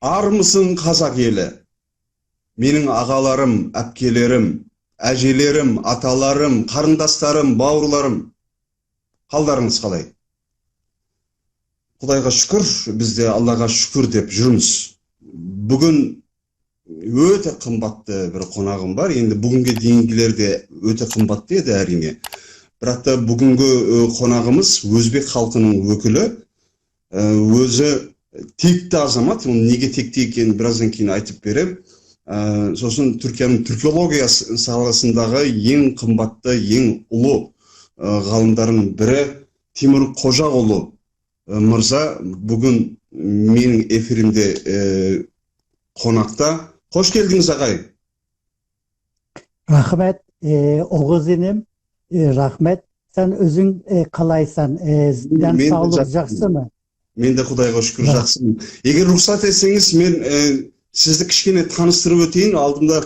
Armısın қазақ елі? Менің ағаларым, әпкелерім, әжелерім, аталарым, қарындастарым, бауырларым. Қалдарыңыз қалай? Құдайға шүкір, бізде Аллаға шүкір деп жүрміз. Бүгін өте қымбатты бір қонағым бар. Енді бүгінге дейінгілер де өте қымбатты еді әрине. Бірақ та бүгінгі қонағымыз өзбек халқының өкілі, өзі текті азамат. Оны неге текті екенін біраздан кейін айтып берем. Сосын Түркияның түркология саласындағы ең қымбатты, ең ұлы ғалымдардың бірі Тимур Қожағұлы мырза бүгін менің эфиримде қонақта. Қош келдіңіз, ағай. Рахмет, Оғыз енем, рахмет. Sen özün қалайсан, саулық жақсы ма? Мен де Құдайға шүкір жақсымын. Егер рұқсат етсеңіз, мен сізді кішкене таныстырып өтейін, алдымда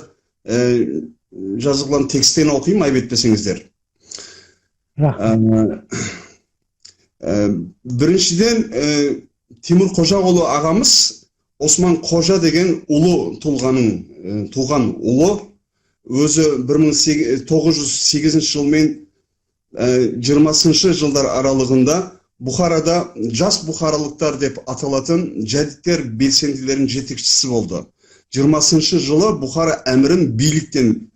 жазылған текстен оқимын, айып етпесеңіздер. Біріншіден, Тимур Қожағұлы ағамыз Осман Қожа деген ұлы туған ұлы, өзі 1908 жыл мен 20 жылдар аралығында Бұхарада жас бұхаралықтар деп аталатын жәдиттер белсенділерінің жетекшісі болды. 20 жылы Бұхара әмірін биліктен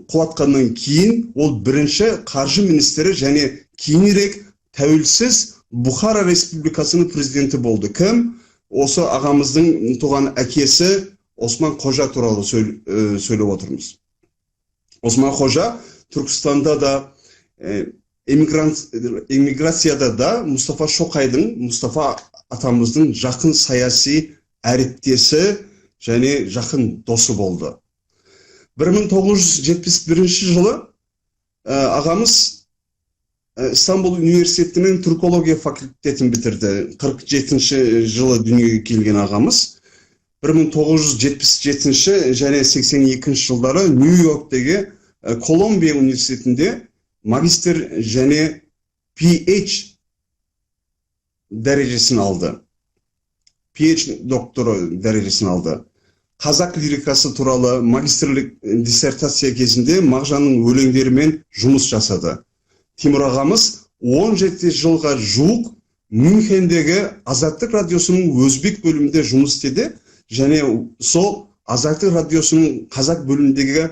құлатқаннан кейін ол бірінші қаржы министрі және кейінірек тәуелсіз Бұхара Республикасының президенті болды. Кім? Осы ағамыздың туған әкесі Осман Қожа туралы сөйлеп отырмыз. Осман Қожа Түркістанда да эмиграцияда да Мұстафа Шоқайдың, Мұстафа атамыздың жақын саяси әріптесі және жақын досы болды. 1971 жылы ағамыз İstanbul Üniversitesi'nin Türkologiya fakültesini bitirdi. 47 жылы дүниеге келген ағамыз. 1977 және 82 жылдары Нью-Йорктегі Колумбия университетінде магистр және PH дәрежесін алды. PH докторы дәрежесін алды. Қазақ лирикасы туралы магистрлік диссертация кезінде Мағжанның өлеңдерімен жұмыс жасады. Тимур ағамыз 17 жылға жуық Мюнхендегі Азаттық радиосының өзбек бөлімінде жұмыс істеді және сол Азаттық радиосының қазақ бөліміндегі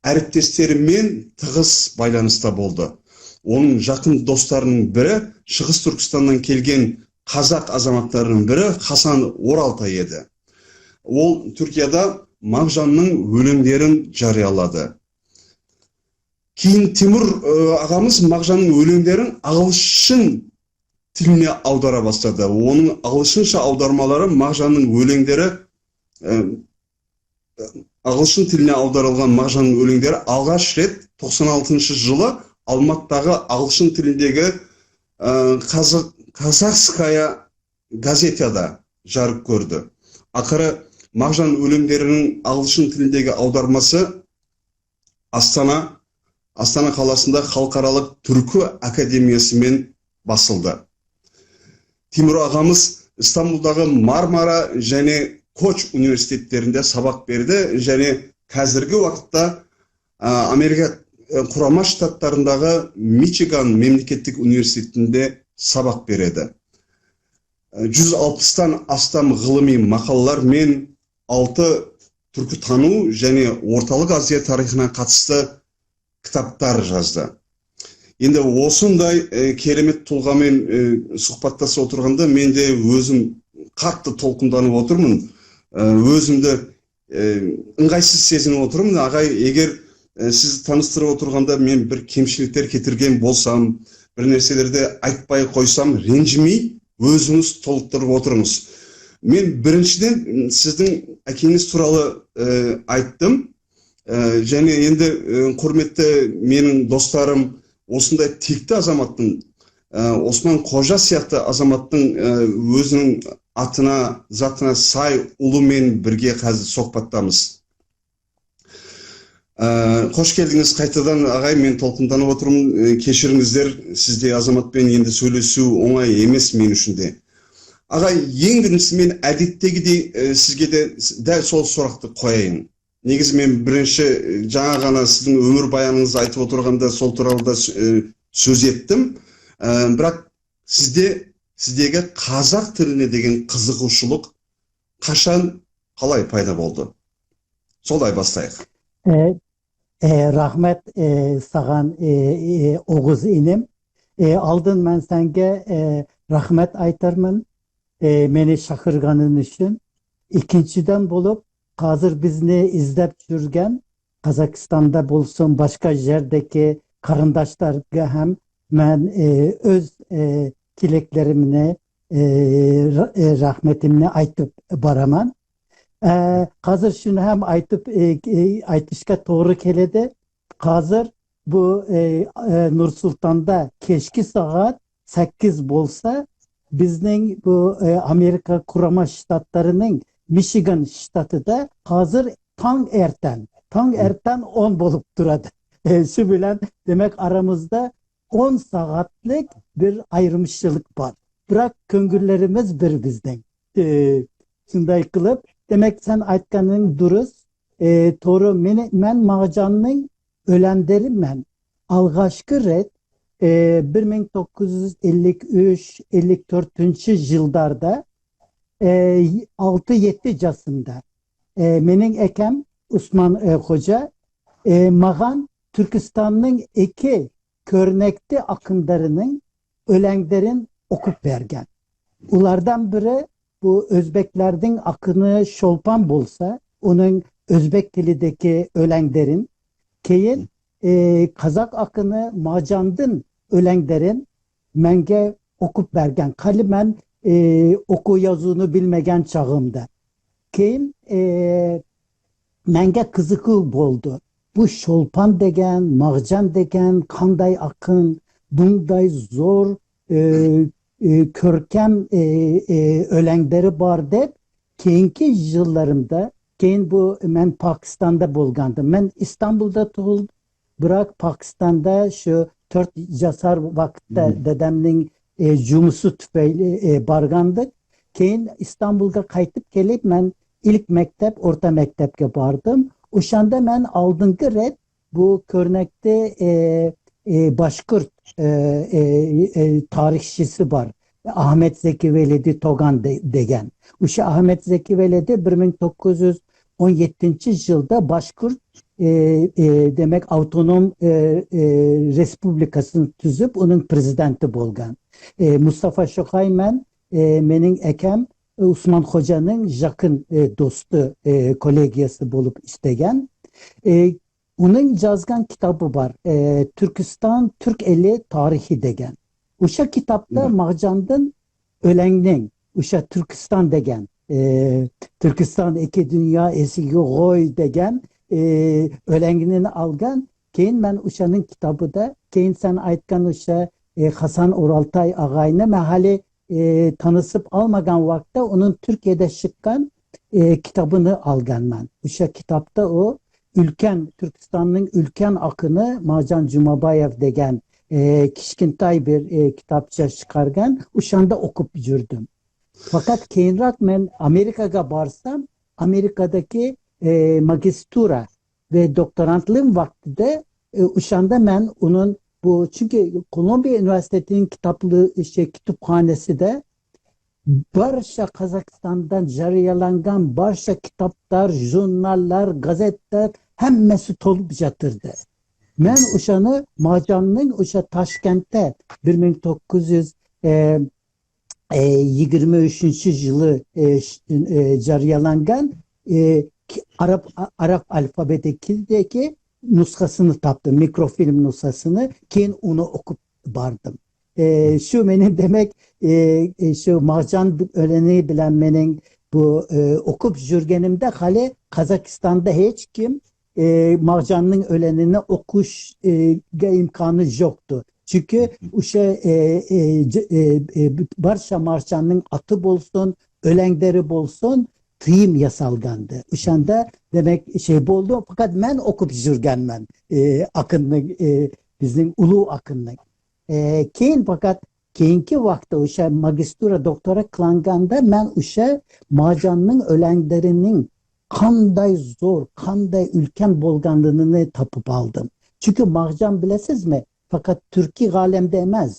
әріптестерімен тығыз байланыста болды. Оның жақын достарының бірі Шығыс Түркістаннан келген қазақ азаматтарының бірі Хасан Оралтай еді. Ол Түркияда Мағжанның өлеңдерін жариялады. Кейін Тимур ағамыз Мағжанның өлеңдерін ағылшын тіліне аудара бастады. Оның ағылшынша аудармалары Мағжанның өлеңдері ағылшын тіліне аударылған Мағжанның өлеңдері алғаш рет 96 жылы Алматыдағы ағылшын тіліндегі Казахская газетада жарық көрді. Ақыры Мағжан өлеңдерінің ағылшын тіліндегі аудармасы Астана қаласында халықаралық түркі академиясымен басылды. Тимур ағамыз Истанбулдағы Мармара және Коч университеттерінде сабақ берді және қазіргі уақытта Америка құрама штаттарындағы Мичиган мемлекеттік университетінде сабақ береді. 160-тан астам ғылыми мақалалар мен 6 түркітану және орталық Азия тарихына қатысты кітаптар жазды. Енді осындай керемет тұлғамен сұхбаттасып отырғанда мен де өзім қатты толқынданып отырмын. Өзімді ыңғайсыз сезініп отырмын. Ағай, егер сіз таныстырып отырғанда мен бір кемшіліктер кетірген болсам, бір нәрселерді айтпай қойсам, ренжімей өзіңіз толықтырып отырыңыз. Мен біріншіден сіздің әкеңіз туралы айттым. Және енді құрметті менің достарым осындай текті азаматтың, Осман Қожа сияқты азаматтың өзінің атына, затына сай ұлымен бірге қазір соқпаттамыз. Қош келдіңіз қайтадан, ағай, мен толқынданып отырмын, кешіріңіздер, сізде азаматпен енді сөйлесу оңай емес мен үшін де. Ағай, ең бірінші мен әдеттегідей сізге де дәл сол сұрақты қояйын. Негізі мен бірінші жаңа ғана сіздің өмір баяныңызды айтып отырғанда сол туралы да сөз еттім. Бірақ сіздегі қазақ тіліне деген қызығушылық қашан, қалай пайда болды? Солай бастайық. Rahmet sağan Oğuz inim. Aldın ben senge rahmet aytarmın. Meni şakırganın için. İkinciden bulup hazır bizni izlep жүрген Kazakistan'da bulsun başka yerdeki karındaşlarga hem ben öz dileklerimni rahmetimni aytıp baraman. Hazır şunu hem aytışka doğru keledi. Hazır bu Nur Sultan'da keşki saat 8 bolsa bizning bu Amerika Kurama Ştatlarının Michigan ştatı da hazır tang erten 10 bolup duradı. Şu bilen demek aramızda 10 saatlik bir ayrımçılık var. Bırak köngüllerimiz bir bizden. Şunday kılıp demek sen aytkanın duruz. Toru men mağcanның ölenderim men. Algaçkı red 1953-54 yıllarda 6-7 yaşında menin ekem Osman Hoca mağan Türkistan'ın iki körnekli akınlarının ölenlerin okup vergen. Ulardan biri bu Özbeklerden akını şolpan bolsa onun Özbek dilideki ölenlerin keyin Kazak akını macandın ölenlerin menge okup vergen. Kalimen oku yazını bilmegen çağımda. Keyin menge kızıkı boldu. Bu şolpan degen, mağcan degen, kanday akın, bunday zor körkem ölenleri var dep keyinki yıllarımda keyin bu men Pakistan'da bulgandım. Men İstanbul'da tuğuldum. Bırak Pakistan'da şu 4 yaşar vakitte dedemnin cumusu tüfeyle bargandık. Keyin İstanbul'da kaytıp gelip men ilk mektep, orta mektepke bardım. Uşanda men aldığınki red bu körnekte Başkurt tarihçisi var. Ahmet Zeki Veledi Togan degen. Uşa Ahmet Zeki Veledi 1917 yılda Başkurt demek autonom respublikasını tüzüp onun prezidenti bolgan. Mustafa Şokaymen menin ekem Osman Hoca'nın yakın dostu kolegiyası bulup istegen. Onun yazgan kitabı var. Türkistan Türk Eli Tarihi degen. Uşa kitapta Mağcan'dan ölennin, uşa Türkistan degen. Türkistan iki dünya esigi goy degen. Öleninin algan. Keyin ben uşanın kitabı da, keyin sen aytkan uşa Hasan Oraltay ağayını mehali tanısıp almagan vakti onun Türkiye'de çıkan kitabını algan ben. Uşa kitapta o ülken, Türkistan'ın ülken akını Macan Cumabayev degen kişkintay bir kitapça çıkargan. Uşanda okup jürdüm. Fakat keyinrak men Amerika'ga barsam Amerika'daki magistura ve doktorantlığım vaktide uşanda men onun bu çünkü Kolombiya Üniversitesi'nin kitaplığı kütüphanesi de barşa Kazakistan'dan jariyalangan barşa kitaplar, jurnallar, gazetler hemmesi tolup jatırdı. Men uşanı Macan'ın uşa Taşkent'te 1923 yılı jariyalangan Arap alfabedeki nuskasını taptım, mikrofilm nuskasını, keyin onu okup bardım. Şu benim demek şu Mağcan öleni bilen menin bu okup jürgenimde hali Kazakistan'da hiç kim Mağcan'ın ölenini okuş imkanı yoktu. Çünkü uşa barşa Mağcan'ın atı bolsun, ölenleri bolsun tıyım yasalgandı. Uşanda demek şey boldu fakat men okup jürgenmen akınlık bizim ulu akınlık. Keyin fakat keyinki vaqtda o'sha magistura doktora qilganda men o'sha Marjanning o'langlarining qanday zo'r, qanday ulkan bo'lganligini topib oldim. Chunki Marjan bilasizmi, faqat Turkiy alemde emas,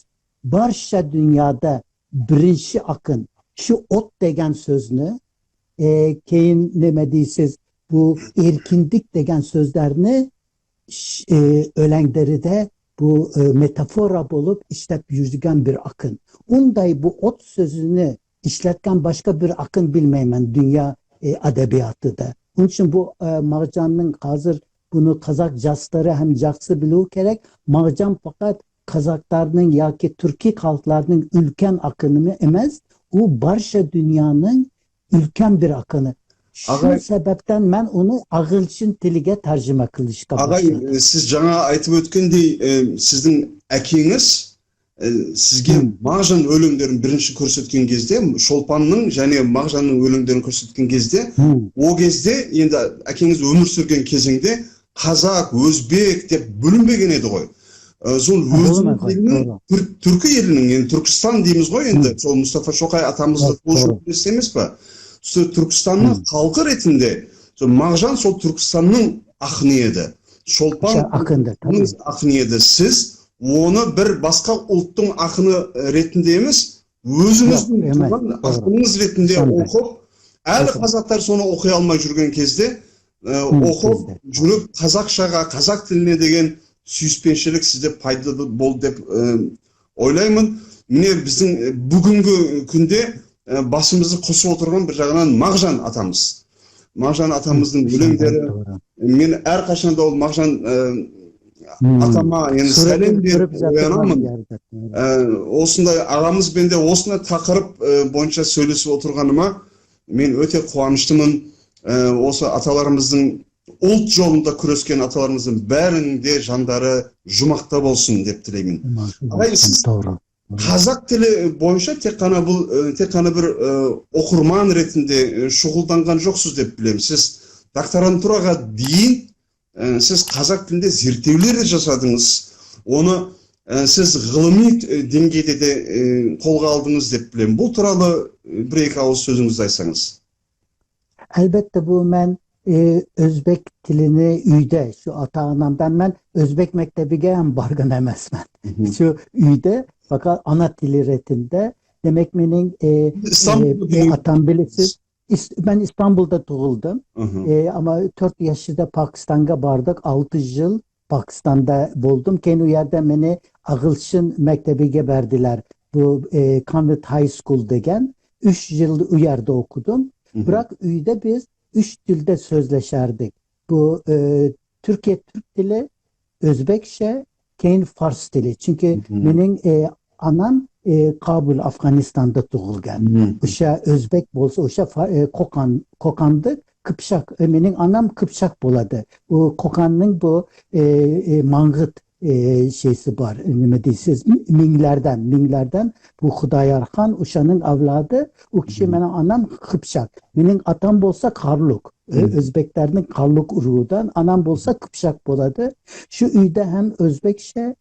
barcha dunyoda birinchi aqın şu ot degan so'zni, keyin nima deysiz, bu erkinlik degan so'zlarni o'langlarida bu metafora bo'lib ishlab yurgan bir akın. Unday bu ot sözünü işletken başka bir akın bilmeymen dünya edebiyatıda. Onun için bu Marjan'ın hazır bunu Kazak jazları hem jaksı biluu gerek. Marjan fakat Kazaklarının ya ki Türkiye halklarının ülken akını emez. O barşa dünyanın ülken bir akını. Şu sebepten ben onu Ağılçın tiliga tercüme kılışka başladım. Agay, siz жаңа айтып өткендей, сіздің әкеңіз сізге Мағжан өлеңдерін бірінші көрсеткен кезде, Шолпанның және Мағжанның өлеңдерін көрсеткен кезде, о кезде енді әкеңіз өмір сүрген кезеңде қазақ, өзбек деп бөлінбеген еді ғой. Сол түркі елінің, енді Түркістан дейміз ғой енді, сол Мұстафа Шоқай атамызды қосып емес пе? Түркістанның халқы ретінде Мағжан сол Түркістанның ақыны еді. Шолпан ақыны еді. Сіз оны бір басқа ұлттың ақыны ретінде емес, өзіңіздің ақыныңыз ретінде оқып, әлі қазақтар соны оқи алмай жүрген кезде, оқып жүріп қазақшаға, қазақ тіліне деген сүйіспеншілік сізде пайдалы болды деп ойлаймын. Міне біздің бүгінгі күнде басымызды қосып отырған бір жағынан Мағжан атамыз. Мағжан атамыздың өлеңдері, мен әрқашанда ол Мағжан атама енді сәлем беріп оянамын. Осындай ағамызбен де осындай тақырып бойынша сөйлесіп отырғаныма мен өте қуаныштымын. Осы аталарымыздың ұлт жолында күрескен аталарымыздың бәрінің де жандары жұмақта болсын деп тілеймін. Сіз қазақ тілі бойынша тек қана бір оқырман ретінде шұғылданған жоқсыз деп білемін. Сіз докторантураға дейін сіз қазақ тілінде зерттеулер де жасадыңыз. Оны сіз ғылыми деңгейде де қолға алдыңыз деп білемін. Бұл туралы бір-екі ауыз сөзіңізді айтсаңыз. Elbette bu ben Özbek tilini üyde, şu ata-anamdan ben Özbek mektebiga ham bargın emasman. Şu üyde fakat ana tili retinde demek mening atam bilisiz. Ben İstanbul'da doğuldum. Ama 4 yaşında Pakistan'a bardık. 6 yıl Pakistan'da buldum. Kendi yerde beni Ağılçın mektebiga verdiler. Bu Convent High School degen. 3 yıl u yerde okudum. Bırak üyde biz 3 dilde sözleşerdik. Bu Türkiye Türk dili, Özbekçe, keyin Fars dili. Çünkü benim anam Kabul, Afganistan'da doğulgan. Uşa Özbek bolsa, uşa Kokan'dı. Kıpşak, benim anam Kıpşak boladı. Bu Kokan'ın bu mangıt şeysi var. Ne deysiz? Minglerden bu Hudayarhan Uşa'nın avladı. O kişi benim anam Kıpşak. Benim atam bolsa Karluk. Özbeklerinin Karluk uruğundan. Anam bolsa Kıpşak boladı. Şu üyde hem Özbekçe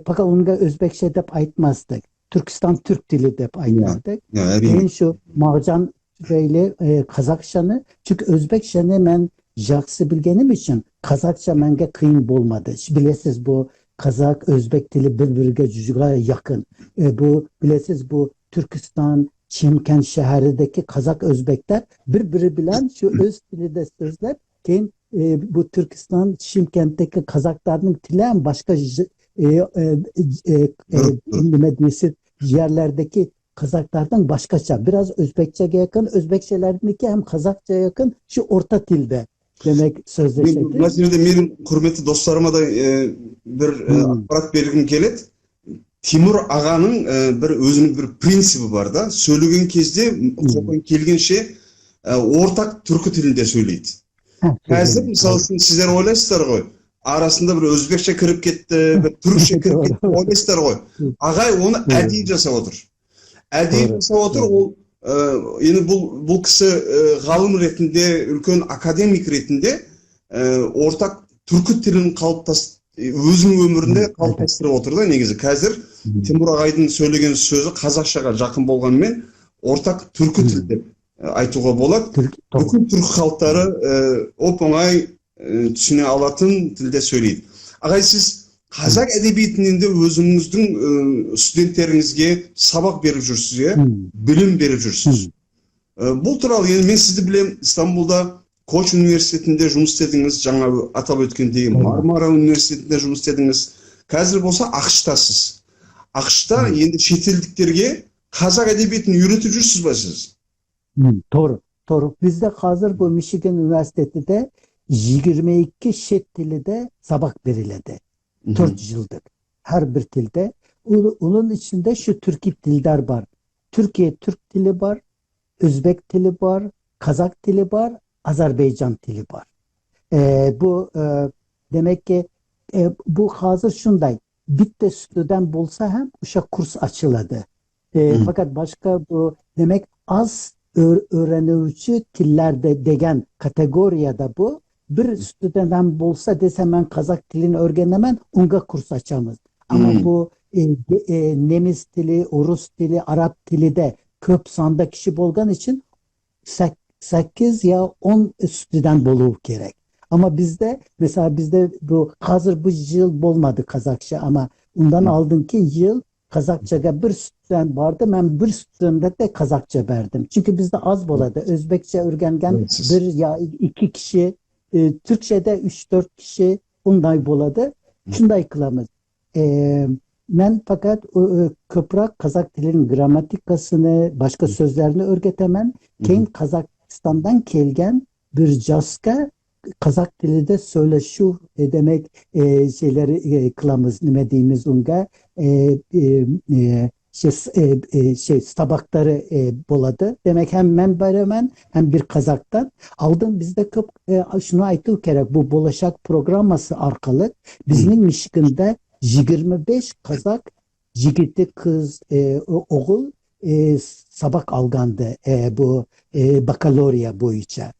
fakat onunla Özbekçe dep aytmazdık. Türkistan Türk dili dep aytmazdık. Yani şu Marjan böyle Kazakçanı, çünkü Özbekçeni ben jaksı bilgenim için Kazakça menge kıyın bolmadı. Bilesiz bu Kazak, Özbek dili birbirine cücüğe yakın. Bu bilesiz bu Türkistan, Çimkent şehrindeki Kazak Özbekler birbiri bilen şu öz dilinde sözler. Keyin bu Türkistan, Çimkent'teki Kazaklarının tilen başka yerlerdeki Kazaklardan başkaça. Biraz Özbekçe'ye yakın, Özbekçelerdeki hem Kazakça'ya yakın şu orta tilde demek sözleşti. Mesela benim hürmetli dostlarıma da bir akbarat bergim keledi. Timur Aga'nın bir özünün bir prinsibi var da. Söylеген кезде қолдан келгенше ортақ түркі тілінде сөйлейді. Қазір мысалы үшін сіздер ойлайсыздар ғой, арасында бір өзбекше кіріп кетті, бір түркше кіріп кетті, ойлайсыздар ғой. Ағай оны әдейі жасап отыр. Әдейі жасап отыр, ол енді бұл кісі ғалым ретінде, үлкен академик ретінде ортақ түркі тілін қалыптастырып, өзінің өмірінде қалыптастырып отыр да негізі. Қазір Timur Agайдын сөйлеген сөзі қазақшаға жақын болғанымен ортақ түркі тіл деп айтуға болады. Бүкіл түркі халықтары оп-оңай түсіне алатын тілде сөйлейді. Ағай, сіз қазақ әдебиетінен де өзіңіздің студенттеріңізге сабақ беріп жүрсіз, білім беріп жүрсіз. Бұл туралы мен сізді білем, İstanbul'da Koç Üniversitesi'nde жұмыс істедіңіз, жаңа атап өткендей Marmara Üniversitesi'nде жұмыс істедіңіз. Қазір болса ақш-тасыз. ақш-та енді шетелдіктерге қазақ әдебиетін үйретіп жүрсіз ба сіз? Doğru. Bizde hazır bu Michigan Üniversitesi'de 22 şet dilide sabak veriledi. 4 yıldır. Her bir dilde. Onun içinde şu Türkiye diller var. Türkiye Türk dili var, Özbek dili var, Kazak dili var, Azerbaycan dili var. Demek ki bu hazır şunday. Bitti stüden bolsa hem uşak kurs açıladı. Fakat başka bu demek az öğrenici dillerde degen kategoriyada bu. Bir stüden bolsa desem ben Kazak dilini öğrenemem, onga kurs açamız. Ama bu Nemis dili, Rus dili, Arap dili de köp sanda kişi bolgan için 8 ya 10 stüden boluğu gerek. Ama bizde mesela bu hazır bu yıl bolmadı Kazakça ama ondan aldığınki yıl Kazakçaga bir stüden vardı. Ben bir stüdende de Kazakça verdim. Çünkü bizde az boladı. Özbekçe öğrengen bir ya 2 kişi, Türkçe'de 3-4 kişi onday boladı. Şunday kılamız. Ben fakat köprak Kazak dilinin gramatikasını, başka sözlerini öğretemem. Kendi Kazakistan'dan gelgen bir caska Kazak dilinde söyleşu demek şeyleri kılamız, ne dediğimiz unga tabakları boladı. Demek hem ben beremen hem bir Kazak'tan aldım. Bizde şunu aytı gerek bu bolaşak programması arkalı bizim Michigan'da 25 Kazak jigiti kız oğul sabak algandı bu bakalorya boyunca.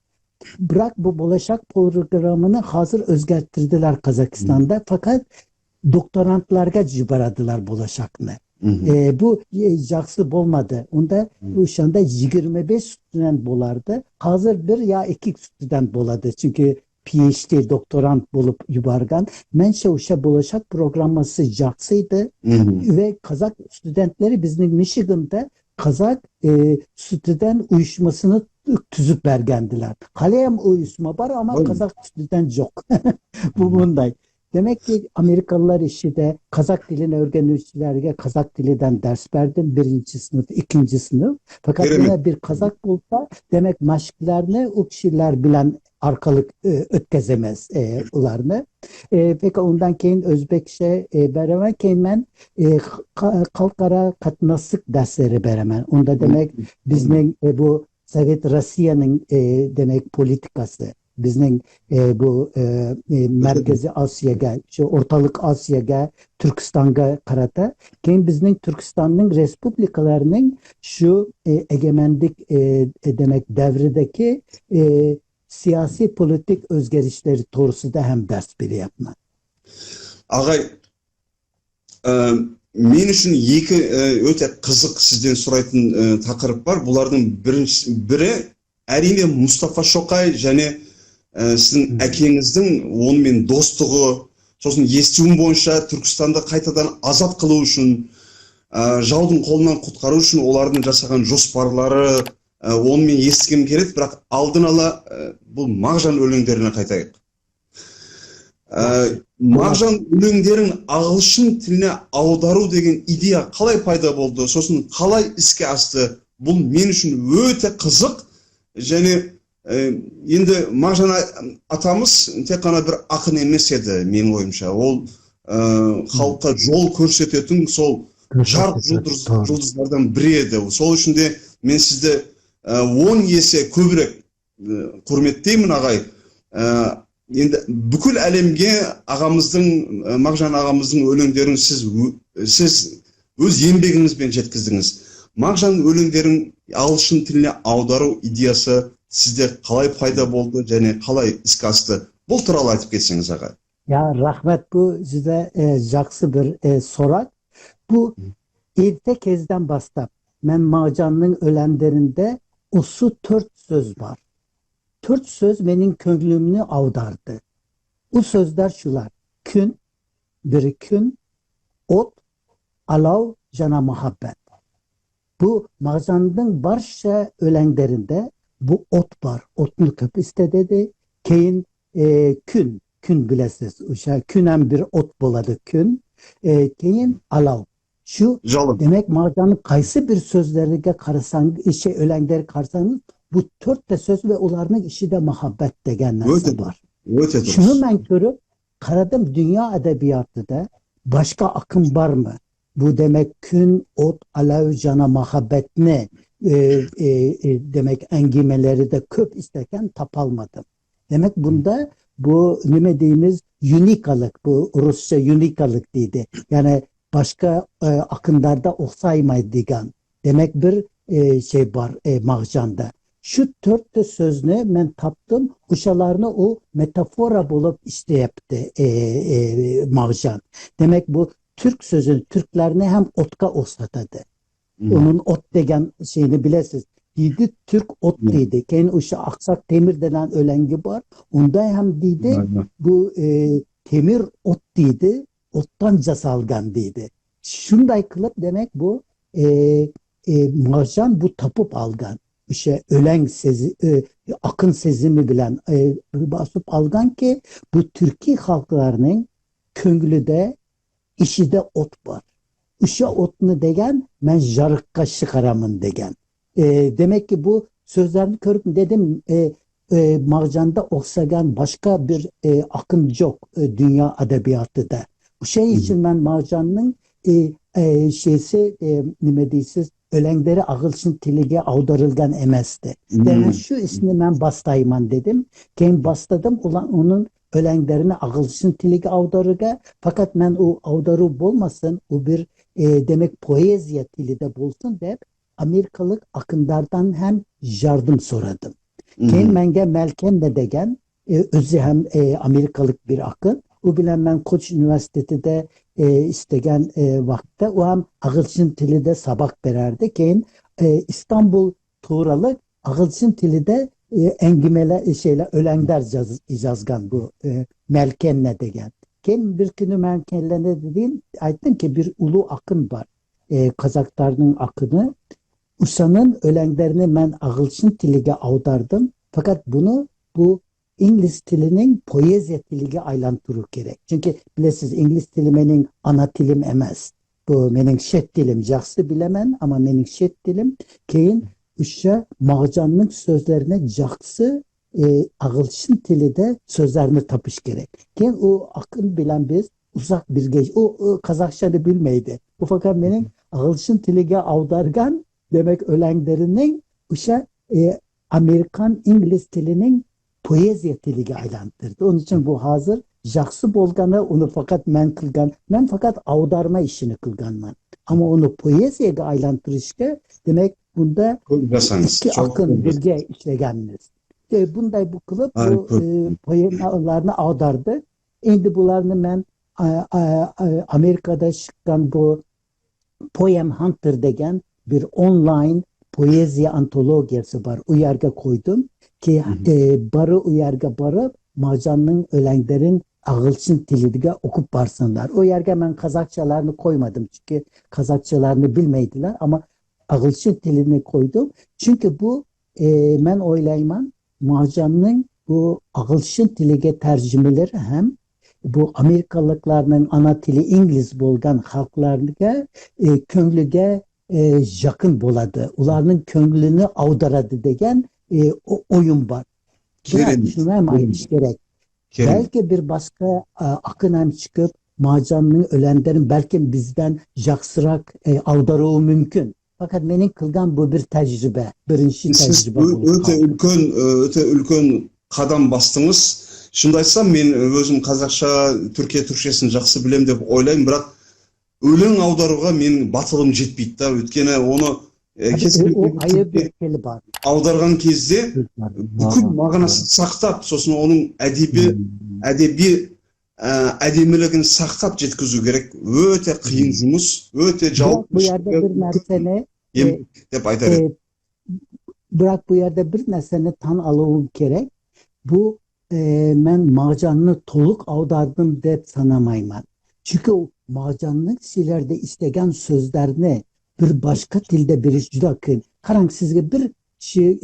Bırak bu bolaşak programını hazır özgerttirdiler Kazakistan'da fakat doktorantlarga cibaradılar bolaşakını. Bu jaksı bolmadı. Onda bu şanda 25 student bolardı. Hazır bir ya 2 student boladı. Çünkü PhD doktorant bulup yubargan. Menşe uşa bolaşak programması jaksıydı. Ve Kazak studentleri bizim Michigan'da Kazak student uyuşmasını tüzüp bergendiler. Haleyem uyuşma var ama Kazak student yok. Bu bunday. Demek ki Amerikalılar işi de Kazak dilini öğrenicilerge Kazak dilinden ders verdim. 1. sınıf, 2. sınıf. Fakat yine bir Kazak bulsa demek maşklarını o kişiler bilen arkalık ötkezemez ularını. Peki ondan keyin Özbekçe beremen keyin ben kalkara katnasık dersleri beremen. Onda demek bizim bu Sovyet Rusya'nın demek politikası. Bizim bu Merkezi Asya'ga, şu Ortalık Asya'ga, Türkistan'a karata. Keyin bizim Türkistan'ın respublikalarının şu egemenlik demek devredeki siyasi politik özgerişleri doğrusu da hem ders biri yapma. Ağay, men үшін екі өте қызық сізден сұрайтын тақырып бар. Бұлардың бірі әрине Мұстафа Шоқай және сіздің әкеңіздің онымен достығы, сосын естуім бойынша Түркістанды қайтадан азат қылу үшін, жаудың қолынан құтқару үшін олардың жасаған жоспарлары, онымен естігім келеді, бірақ алдын ала бұл Мағжан өлеңдеріне қайтайық. Мағжан өлеңдерін ағылшын тіліне аудару деген идея қалай пайда болды, сосын қалай іске асты? Бұл мен үшін өте қызық. Және енді Мағжан атамыз тек қана бір ақын емес еді менің ойымша. Ол халыққа жол көрсететін сол жарық жұлдыздардан бірі еді. Сол үшін де мен сізді 10 есе көбірек құрметтеймін ағай. Енді бүкіл әлемге Мағжан ағамыздың өлеңдерін сіз өз еңбегіңізбен жеткіздіңіз. Мағжан өлеңдерін ағылшын тіліне аудару идеясы сізде қалай пайда болды және қалай іске асты? Бұл туралы айтып кетсеңіз ағай. Ya rahmet bu size jaksı bir sorak. Bu erta kezden bastap men Macanның ölenlerinde osu 4 söz var. 4 söz menin köngülümünü avdardı. O sözler şular: kün, bir kün, ot, alav, cana muhabbet. Bu Macanның barşa ölenlerinde bu ot var. Otunu köp istedi. Keyin kün, kün bilesiz. Uşa künen bir ot buladı kün. Keyin alav. Şu Жалын. demek Macanның kaysı bir sözlerine karısan, ölenleri karsanız bu 4 de söz ve onların işi de muhabbet degen narsa Öte var. Öte Şunu dürüst. ben görüp karadım, dünya edebiyatıda başka akım var mı? Bu demek kün, ot, alev, cana, muhabbet ne? Demek engimeleri de köp isterken tapalmadım. Demek bunda bu ne dediğimiz unikalık, bu Rusça unikalık dedi. Yani başka akımlarda olsaymaydı digan. Demek bir şey var Mağcan'da. Şu 4 sözünü ben taptım. Uşalarını o metafora bulup isteyepti Mağcan. Demek bu Türk sözün Türklerini hem otka oslatadı. Onun ot degen şeyini bilesiz. Didi Türk ot dedi. Kendi uşa aksak temir denen ölengi var. Onda hem dedi bu temir ot dedi. Ottan casalgan dedi. Şunday kılıp demek bu Mağcan bu tapıp algan. İşte ölen sezi, akın sezimi bilen basıp algan ki bu Türkiye halklarının köngülüde işi de ot var. Uşa otunu degen men jarıkka çıkaramın degen. Demek ki bu sözlerini körüp dedim Mağcan'da oksagan başka bir akım yok dünya edebiyatıda. Bu şey için ben Mağcan'ın şeysi ne deysiz ölenleri ağılsın tilige avdarılgan emesti. Yani şu ismini ben bastayman dedim. Keyin bastadım ulan onun ölenlerini ağılsın tilige avdarıga. Fakat ben o avdarı bolmasın, o bir demek poezya tili de bulsun deyip Amerikalık akımlardan hem yardım soradım. Keyin menge Melken de degen özü hem Amerikalık bir akım. O bilen ben Koç Üniversitesi'de istegen vakti o hem ağılsın tili de sabak bererdi. Keyin İstanbul Tuğralık ağılsın tili de engimele şeyle ölenler yazgan bu Melken'le degen. Keyin bir günü Melken'le dediğim aytdım ki bir ulu akın var. Kazaklarının akını. Uşa'nın ölenlerini ben ağılsın tilige avdardım. Fakat bunu bu İngiliz tilinin poezya tilige aylantırır gerek. Çünkü bilesiz İngiliz tili benim ana tilim emez. Bu benim şet dilim. Жақсы bilemen ama benim şet dilim. Keyin Uşa Mağcan'ın sözlerine жақсы ağılsın tili de sözlerini tapış gerek. Keyin o akın bilen biz uzak bir geç. O Kazakçanı bilmeydi. Bu fakat benim ağılsın tilige avdargan demek ölenlerinin Uşa Amerikan İngiliz tilinin poezya tiliga aylantırdı. Onun için bu hazır жақсы bolganı onu fakat men kılgan. Men fakat avdarma işini kılgan ben. Ama onu poezyaga aylantırışka demek bunda iki akın birge işlegeniniz. Bunday bu kılıp bu poemalarını avdardı. Şimdi bularını ben Amerika'da çıkan bu Poem Hunter degen bir online poezya antologiyası var. Uyarga koydum ki barı uyarga barı Mağcan'ın ölenlerin ağılsın tiliga okup barsınlar. O yerge ben Kazakçalarını koymadım çünkü Kazakçalarını bilmeydiler ama ağılsın tilini koydum. Çünkü bu ben oylayman Mağcan'ın bu ağılsın tilige tercümeleri hem bu Amerikalıklarının ana tili İngiliz bolgan halklarına köngülüge yakın boladı. Ularının köngülünü avdaradı degen oyun var. Düşünmem iş gerek. Belki bir başka akın hem çıkıp Mağcan'ın ölenlerin belki bizden jaksırak avdarığı mümkün. Fakat benim kılgan bu bir tecrübe. Birinci tecrübe. Öte ülkön kadam bastınız. Şunu aytsam men özüm Kazakça, Türkiye Türkçesini жақсы bilem dep oylayım, бірақ өлең аударуға мен батылым жетпейді да. Өйткені оны аударған кезде бүкіл мағынасын сақтап, сосын оның әдеби әдемілігін сақтап жеткізу керек. Өте қиын жұмыс, өте Bırak bu yerde bir narsani деп айтар едім. bırak bu yerde bir narsani tan aluvum gerek. Bu ben Mağcanını toluk avdardım deb sanamayman. Çünkü o Mağcanlık şeylerde istegen sözlerini bir başka dilde biriş juda kıyın. Karang sizge bir şey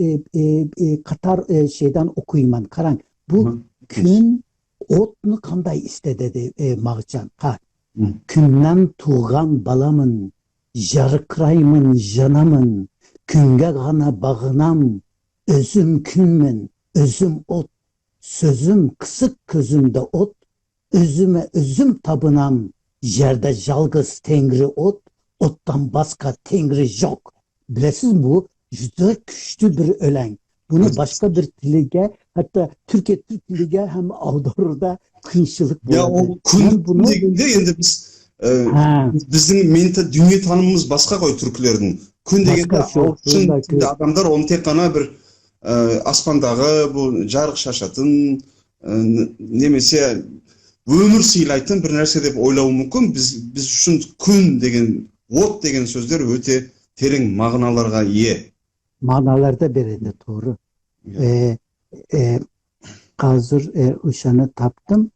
Katar şeyden okuyman. Karang bu gün otnu kanday iste dedi Mağcan. Ha. Künden tuğan balamın, jarıkrayımın janamın, künge gana bağınam, özüm künmün, özüm ot, sözüm kısık közümde ot, özüme özüm tabınam, yerde jalgız tengri ot, ottan başka tengri yok. Bilesiz bu yüzde güçlü bir ölen. Bunu başka bir dilige, hatta Türkiye Türk dilige hem Avdor'da kıyışılık Ya болады. o kun degende енді біздің дүние танымымыз басқа ғой түркілердің. Күн дегенде ағылшын тілді адамдар оны тек қана бір аспандағы бұл жарық шашатын немесе өмір сыйлайтын бір нәрсе деп ойлауы мүмкін. Біз үшін күн деген, от деген сөздер өте терең мағыналарға ие. Manalarda beredi doğru. Hazır uşanı taptım.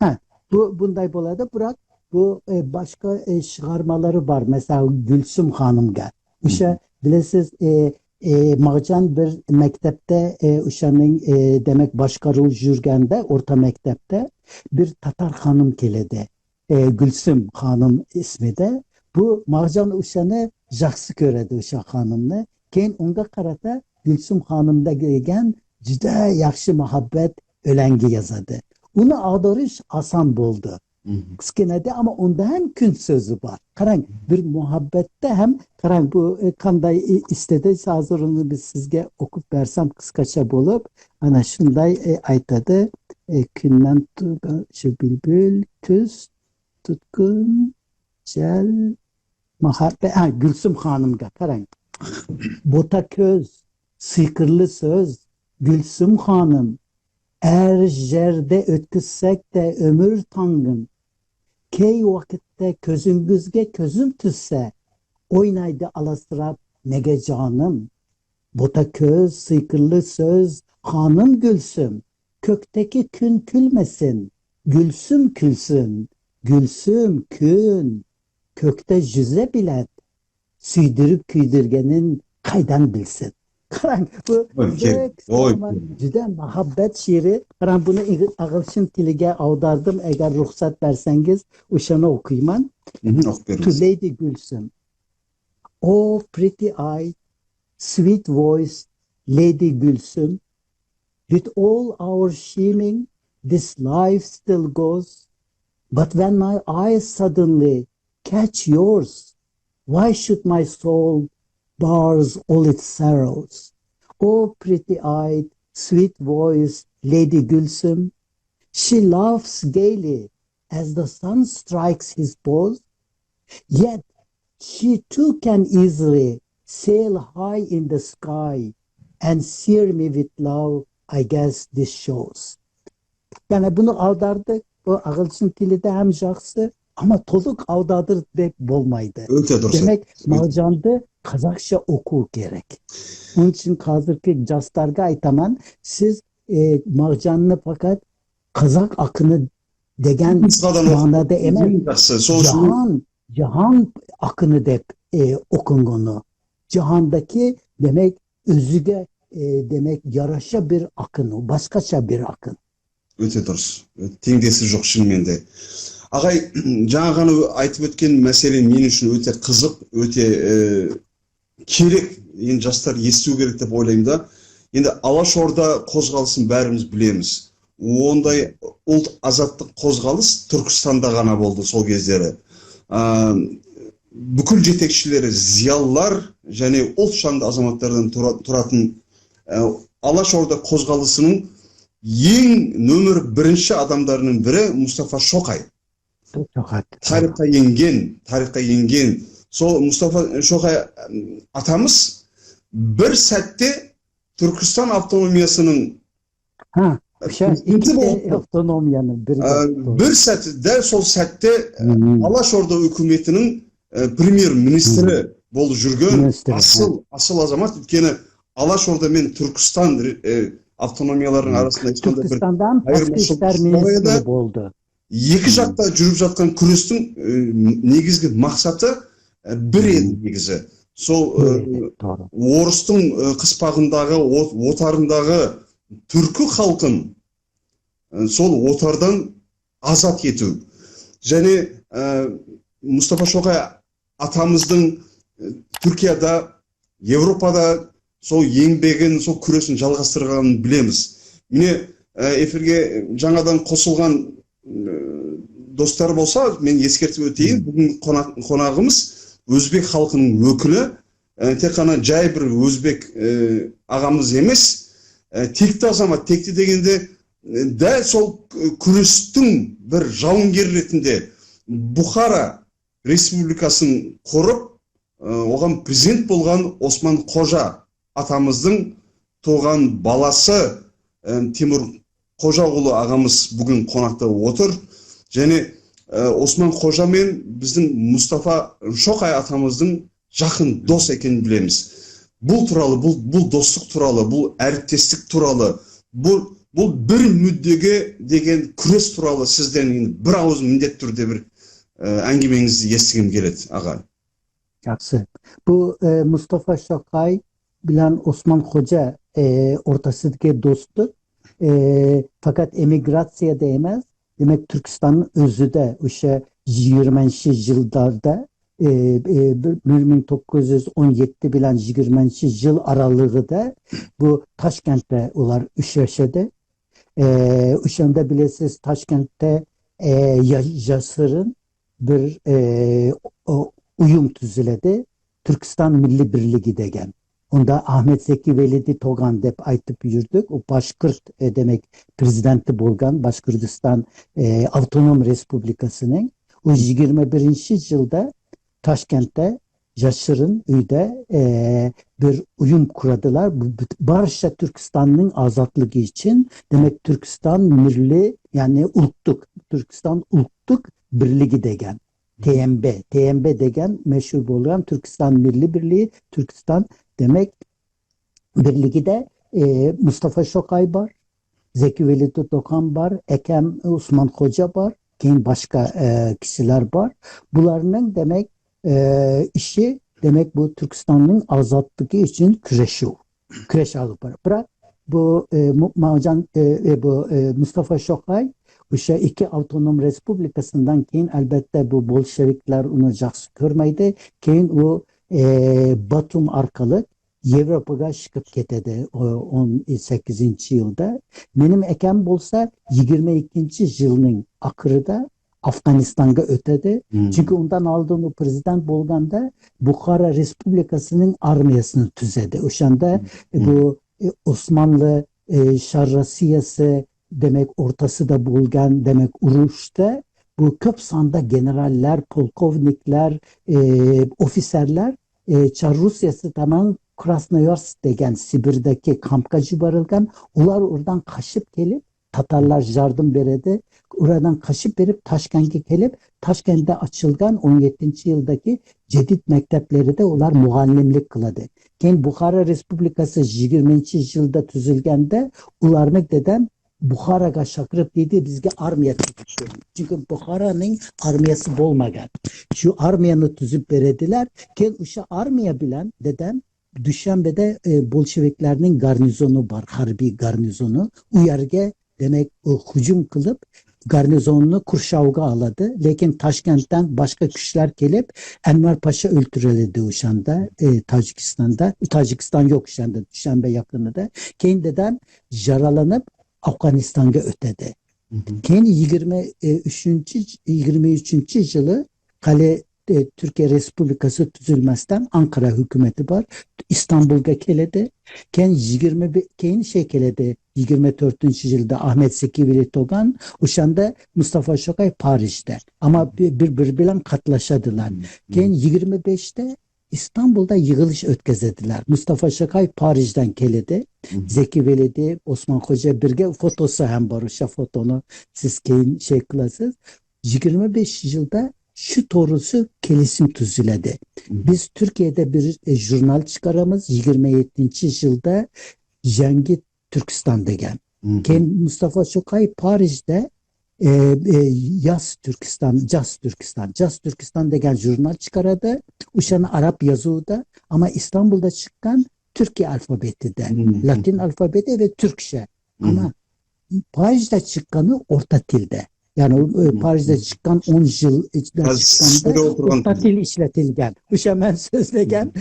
Bunday boladı bırak. Bu başka çıkarmaları var. Mesela Gülsüm Hanım'a. Uşa bilesiz Mağcan bir mektepte uşanın demek başkarıl jürgende orta mektepte bir Tatar hanım keledi. Gülsüm Hanım ismi de. Bu Mağcan uşanı жақсы көреді uşa hanımını. Keyin onga qarata Gülsüm Hanım'da gelgen juda yaxshi muhabbet ölengi yazadı. Onu ağdarış asan buldu. Kıskenede ama onda hem kün sözü var. Karang bir muhabbette hem karang bu kanday istediyse hazır onu biz sizge okup versem kıskaça bulup ana şunday aytadı. Künden şu bülbül tüz tutkun cel muhabbet Gülsüm Hanım'ga karang. Bota köz, sıykırlı söz, Gülsüm Hanım, er jerde ötküzsek de ömür tangın, key vakitte közüngüzge közüm tüsse, oynaydı alasırap nege canım. Bota köz, sıykırlı söz, hanım Gülsüm, kökteki kün külmesin, Gülsüm külsün, Gülsüm kün, kökte cüze bilet, süydürüp küydürgenin kaydan bilsin. Karan bu juda muhabbet şiiri. Karan bunu ağılşın dilige avdardım. Eğer ruhsat versengiz uşanı okuyman. To Lady Gülsüm. Oh pretty eyed, sweet voiced Lady Gülsüm. With all our scheming, this life still goes. But when my eyes suddenly catch yours, why should my soul bars all its sorrows? Oh, pretty-eyed, sweet-voiced Lady Gülsüm, she laughs gaily as the sun strikes his bows, yet she too can easily sail high in the sky and sear me with love, I guess this shows. Yani bunu avdardık, o ağılçın dili de hem жақсы, ama toluk avdadır dep bolmaydı. Demek Mağcan'da Kazakça oku gerek. Onun için hazırki castarga aytaman siz Mağcan'ını fakat Kazak akını degen manada emen Cihan akını dep okungunu. Cihandaki demek özüge demek yaraşa bir akın, başkaça bir akın. Өте дұрыс. Теңдесі жоқ шынымен де. Ағай, жаңа ғана айтып өткен мәселе мен үшін өте қызық, өте керек. Енді жастар есту керек деп ойлаймын да. Енді Алашорда қозғалысын бәріміз білеміз. Ондай ұлт азаттық қозғалыс Түркістанда ғана болды сол кездері. Бүкіл жетекшілері зиялылар және ұлт шаңды азаматтардан тұратын Алашорда қозғалысының ең нөмір бірінші адамдарының бірі Мұстафа Шоқай. Тарихқа енген. Сол Мұстафа Шоқай атамыз бір сәтте Түркістан автономиясының Uşa prezidenti ikkita bo'lib avtonomiyanın birga. bir sat dal sol satda Hmm. Alashorda hukumatining premier ministri bo'lib yurgan Ministri, asıl azamat. Ötkeni Alashorda men Turkiston avtonomiyalarining arasında hech qanday bir Türkistan'dan Tashqi ishlar ministri bo'ldi. iki жақта жүріп жатқан күрестің негізгі мақсаты бір еді негізі. Сол Doğru. орыстың қыспағындағы, отарындағы түркі халқын сол отардан азат ету. Және Мұстафа Шоқай атамыздың Түркияда, Европада сол еңбегін, сол күресін жалғастырғанын білеміз. Міне эфирге жаңадан қосылған достар болса, мен ескертіп өтейін. Бүгін қонағымыз өзбек халқының өкілі, тек қана жай бір өзбек ағамыз емес, текті азамат. Текті дегенде дәл сол күрестің бір жауынгер ретінде Бұхара республикасын құрып, оған президент болған Осман Қожа атамыздың туған баласы Тимур Қожағұлы ағамыз бүгін қонақта отыр. Және Осман Қожа мен біздің Мұстафа Шоқай атамыздың жақын дос екенін білеміз. Бұл туралы, бұл достық туралы, бұл әріптестік туралы, бұл бір мүддеге деген күрес туралы сізден бір ауыз міндетті түрде бір әңгімеңізді естігім келеді, аға. Жақсы. Bu Mustafa Şokay bilen Osman Hoca ortasındaki dostluk. Fakat emigratsiya değmez. Demek Türkistan'ın özü de 20-ci yıllarda 1917 bilen 20-ci yıl aralığı da bu Taşkent'te ular üşreşedi. Uşanda bilesiz Taşkent'te Yasır'ın bir uyum tüzüledi. Türkistan Milli Birliği degen. Onda Ahmet Zeki Velidi Togan dep aytıp yürüdük. O Başkırt demek prezidenti bolgan Başkırtistan Avtonom Respublikasının o 21. yılda Taşkent'te Yaşır'ın üyde bir uyum kuradılar. Barışa Türkistan'ın azatlığı için demek Türkistan Milli yani Ultuk Türkistan Ultuk Birliği degen. TMB degen meşhur bolgan Türkistan Milli Birliği Türkistan demek birliği de Mustafa Şokay var, Zeki Velidi Tokan var, Ekem Osman Hoca var, keyin başka kişiler var. Bunların demek işi demek bu Türkistan'ın azatlığı için küreş alıp var. Bırak bu bu Mustafa Şokay bu iki avtonom respublikasından keyin elbette bu Bolşevikler onu жақсы görmeydi. Keyin o Batum arkalı Avrupa'ya çıkıp ketedi 18. yılda. Benim ekem bolsa 22. yılının akırıda Afganistan'a ötedi. Çünkü ondan aldığım o prezident bolganda Bukhara Respublikası'nın armiyasını tüzedi. O şanda bu Osmanlı Şarrasiyası demek ortası da bulgan demek Uruş'ta bu köp sanda generaller, polkovnikler, ofiserler Çar Rusyası tamam Krasnoyarsk degen Sibir'deki kampka cibarılgan. Ular oradan kaçıp gelip Tatarlar yardım beredi. Oradan kaçıp verip Taşkent'e gelip Taşkent'te açılgan 17. yıldaki Cedid mektepleri de ular muallimlik kıladı. Keyin Bukhara Respublikası 20. yılda tüzülgende ularını dedem Bukhara'ga şakırıp dedi bizge armiya tutuştu. Çünkü Bukhara'nın armiyası bolmagan. Şu armiyanı tüzüp verediler. Ken uşa armiya bilen dedem Düşenbe'de Bolşeviklerinin garnizonu var. Harbi garnizonu. Uyarge demek hücum kılıp garnizonunu Kurşavga aladı. Lakin Taşkent'ten başka kişiler gelip Enver Paşa öldürüldü uşanda Tacikistan'da. Tacikistan yok uşanda Düşenbe yakınında. Keyin dedem yaralanıp Afganistan'a ötedi. Keyin 23. yılı Kale Türkiye Respublikası tüzülmezden Ankara hükümeti var. İstanbul'a keledi. Keyin keledi 24. yılda Ahmet Zeki Veli Togan uşanda Mustafa Şokay Paris'te. Ama birbiriyle katlaşadılar. Keyin 25'te İstanbul'da yığılış ötkazediler. Mustafa Şakay Paris'ten keledi. Zeki Velidi, Osman Hoca birge fotosu hem var. Şu fotonu siz keyin şey kılasınız. 25 yılda şu torusu kelisim tüzüledi. Biz Türkiye'de bir jurnal çıkaramız 27. yılda Cengi Türkistan degen. Mustafa Şokay Paris'te Yaz Türkistan, Caz Türkistan degen jurnal çıkaradı. Uşanı Arap yazıda ama İstanbul'da çıkan Türkiye alfabeti de, Latin alfabeti ve Türkçe. Ama Paris'te çıkanı orta dilde. Yani Paris'te çıkan 10 yılda çıkanda orta dil işletilgen. Uşamen sözlegen,